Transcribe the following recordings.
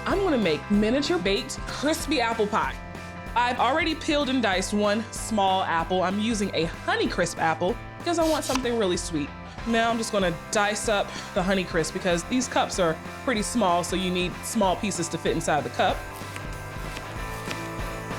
I'm gonna make miniature baked crispy apple pie. I've already peeled and diced one small apple. I'm using a Honeycrisp apple because I want something really sweet. Now I'm just gonna dice up the Honeycrisp because these cups are pretty small, so you need small pieces to fit inside the cup.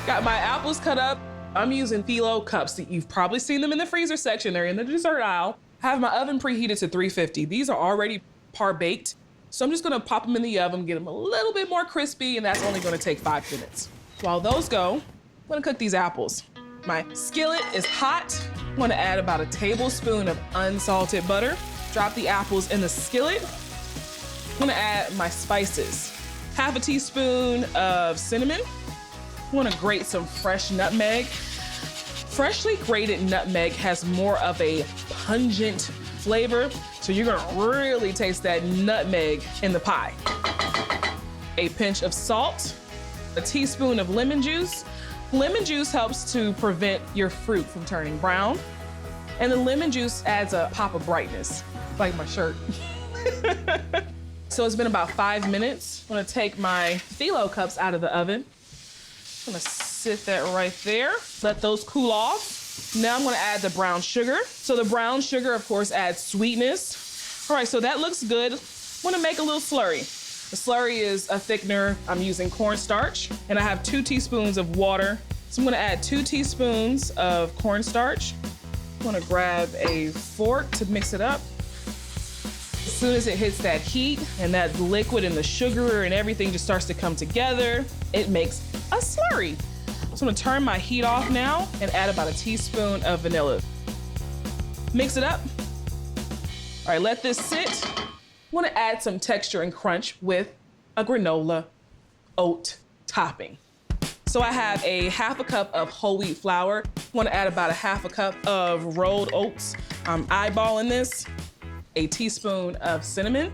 Got my apples cut up. I'm using phyllo cups. You've probably seen them in the freezer section. They're in the dessert aisle. I have my oven preheated to 350. These are already par-baked, so I'm just gonna pop them in the oven, get them a little bit more crispy, and that's only gonna take 5 minutes. While those go, I'm gonna cook these apples. My skillet is hot. I'm gonna add about a tablespoon of unsalted butter. Drop the apples in the skillet. I'm gonna add my spices. Half a teaspoon of cinnamon. I'm gonna grate some fresh nutmeg. Freshly grated nutmeg has more of a pungent flavor, so you're gonna really taste that nutmeg in the pie. A pinch of salt, a teaspoon of lemon juice. Lemon juice helps to prevent your fruit from turning brown. And the lemon juice adds a pop of brightness, like my shirt. So it's been about 5 minutes. I'm gonna take my phyllo cups out of the oven. I'm gonna sit that right there. Let those cool off. Now I'm gonna add the brown sugar. So the brown sugar, of course, adds sweetness. All right, so that looks good. I'm gonna make a little slurry. The slurry is a thickener. I'm using cornstarch, and I have 2 teaspoons of water. So I'm gonna add 2 teaspoons of cornstarch. I'm gonna grab a fork to mix it up. As soon as it hits that heat and that liquid and the sugar and everything just starts to come together, it makes a slurry. So I'm gonna turn my heat off now and add about a teaspoon of vanilla. Mix it up. All right, let this sit. I wanna add some texture and crunch with a granola oat topping. So I have a half a cup of whole wheat flour. I wanna add about a half a cup of rolled oats. I'm eyeballing this. A teaspoon of cinnamon.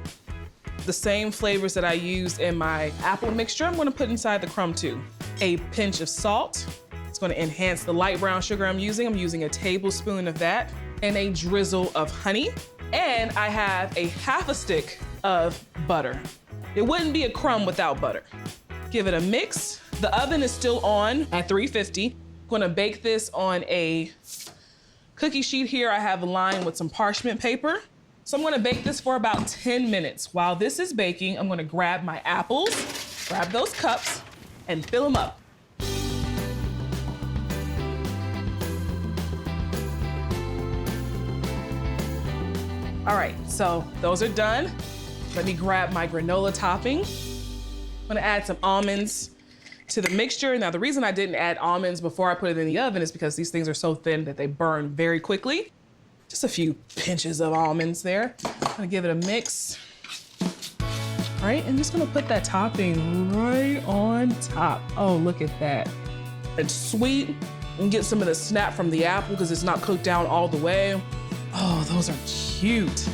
The same flavors that I used in my apple mixture, I'm gonna put inside the crumb too. A pinch of salt. It's gonna enhance the light brown sugar I'm using. I'm using a tablespoon of that, and a drizzle of honey. And I have a half a stick of butter. It wouldn't be a crumb without butter. Give it a mix. The oven is still on at 350. I'm gonna bake this on a cookie sheet here. I have lined with some parchment paper. So I'm gonna bake this for about 10 minutes. While this is baking, I'm gonna grab my apples, grab those cups, and fill them up. All right, so those are done. Let me grab my granola topping. I'm gonna add some almonds to the mixture. Now, the reason I didn't add almonds before I put it in the oven is because these things are so thin that they burn very quickly. Just a few pinches of almonds there. I'm gonna give it a mix. All right, and just gonna put that topping right on top. Oh, look at that. It's sweet, and get some of the snap from the apple because it's not cooked down all the way. Oh, those are cute.